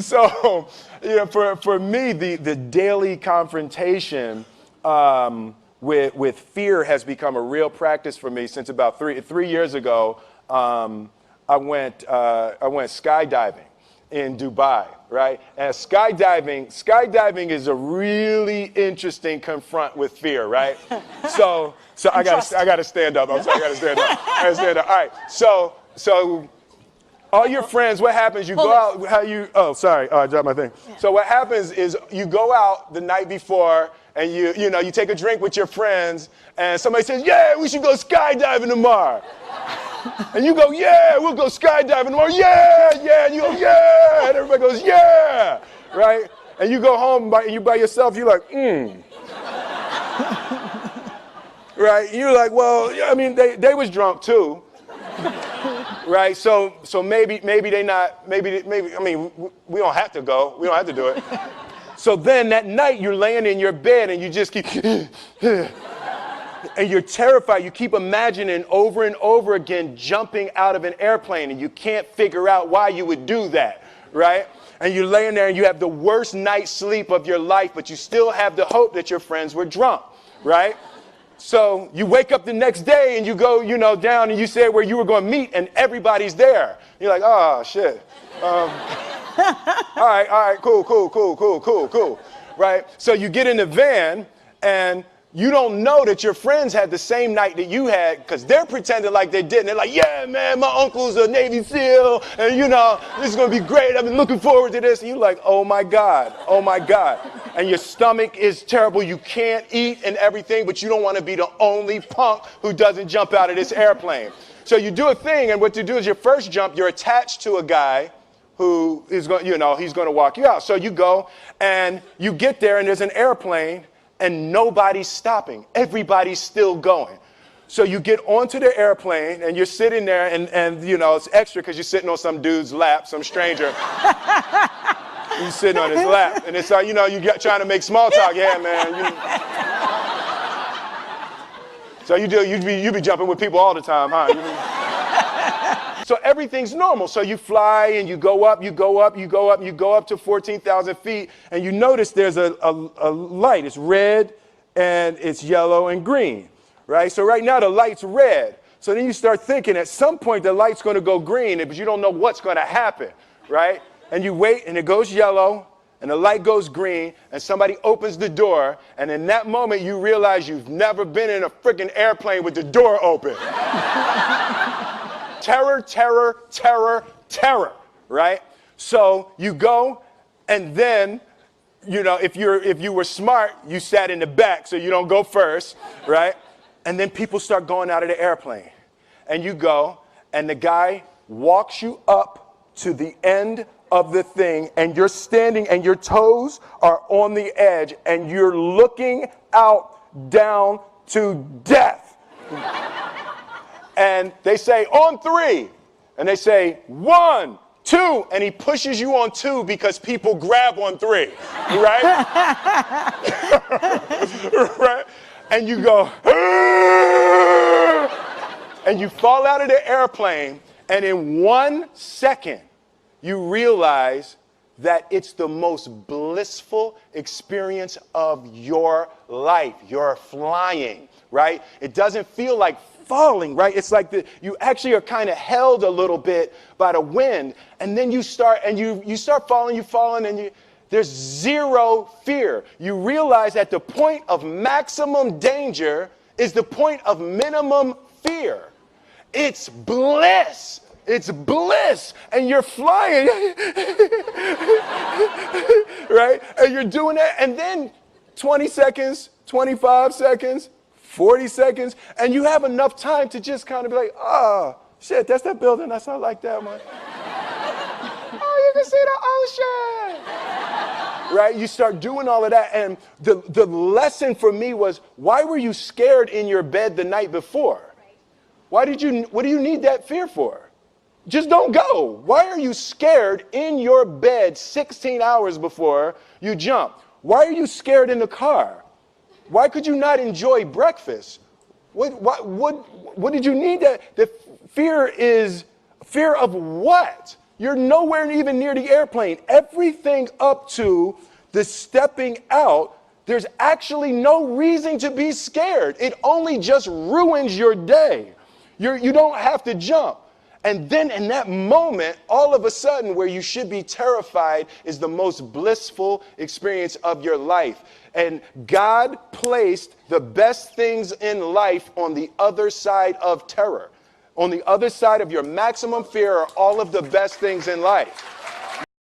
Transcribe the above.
So, for me, the daily confrontation with fear has become a real practice for me since about three years ago. I went skydiving in Dubai, right? And skydiving is a really interesting confront with fear, right? So I gotta stand up. I'm sorry, I gotta stand up. All right. So all your friends, what happens? You go out. Oh, sorry. Oh, I dropped my thing. Yeah. So what happens is you go out the night before and you take a drink with your friends, and somebody says, "Yeah, we should go skydiving tomorrow." And you go, "Yeah, we'll go skydiving tomorrow." Yeah. And you go, "Yeah." And everybody goes, "Yeah." Right? And you go home you by yourself. You're like, Right? And you're like, well, I mean, they was drunk too. Right? So maybe they not, maybe, I mean, we don't have to go. We don't have to do it. So then that night you're laying in your bed and you just keep, and you're terrified. You keep imagining over and over again jumping out of an airplane, and you can't figure out why you would do that, right? And you're laying there and you have the worst night's sleep of your life, but you still have the hope that your friends were drunk, right? So you wake up the next day and you go, down and you say where you were going to meet and everybody's there. You're like, oh, shit. All right, cool. Right? So you get in the van and you don't know that your friends had the same night that you had because they're pretending like they didn't. They're like, yeah, man, my uncle's a Navy SEAL and, this is going to be great. I've been looking forward to this. And you're like, oh, my God. And your stomach is terrible. You can't eat and everything, but you don't want to be the only punk who doesn't jump out of this airplane. So you do a thing, and what you do is your first jump, you're attached to a guy who is going, he's going to walk you out. So you go and you get there and there's an airplane and nobody's stopping. Everybody's still going. So you get onto the airplane and you're sitting there and it's extra because you're sitting on some dude's lap, some stranger. You're sitting on his lap and it's like, you're trying to make small talk. Yeah, man. So you be jumping with people all the time, huh? So everything's normal. So you fly and you go up to 14,000 feet, and you notice there's a light. It's red and it's yellow and green, right? So right now the light's red. So then you start thinking at some point the light's going to go green, but you don't know what's going to happen, right? And you wait and it goes yellow and the light goes green and somebody opens the door, and in that moment you realize you've never been in a freaking airplane with the door open. Terror, right? So you go, and then, if you were smart, you sat in the back so you don't go first, right? And then people start going out of the airplane. And you go, and the guy walks you up to the end of the thing, and you're standing, and your toes are on the edge, and you're looking out down to death. And they say, on 3. And they say, 1, 2. And he pushes you on 2 because people grab on 3. Right? Right? And you go, and you fall out of the airplane. And in 1 second, you realize that it's the most blissful experience of your life. You're flying, right? It doesn't feel like falling, right? It's like you actually are kind of held a little bit by the wind, and then you start falling, and there's zero fear. You realize that the point of maximum danger is the point of minimum fear. It's bliss. It's bliss, and you're flying, right? And you're doing that, and then 20 seconds, 25 seconds, 40 seconds, and you have enough time to just kind of be like, oh, shit, that's that building. I saw like that one. Oh, you can see the ocean. Right? You start doing all of that, and the lesson for me was, why were you scared in your bed the night before? What do you need that fear for? Just don't go. Why are you scared in your bed 16 hours before you jump? Why are you scared in the car? Why could you not enjoy breakfast? What did you need that? The fear is fear of what? You're nowhere even near the airplane. Everything up to the stepping out, there's actually no reason to be scared. It only just ruins your day. You don't have to jump. And then in that moment, all of a sudden, where you should be terrified is the most blissful experience of your life. And God placed the best things in life on the other side of terror. On the other side of your maximum fear are all of the best things in life.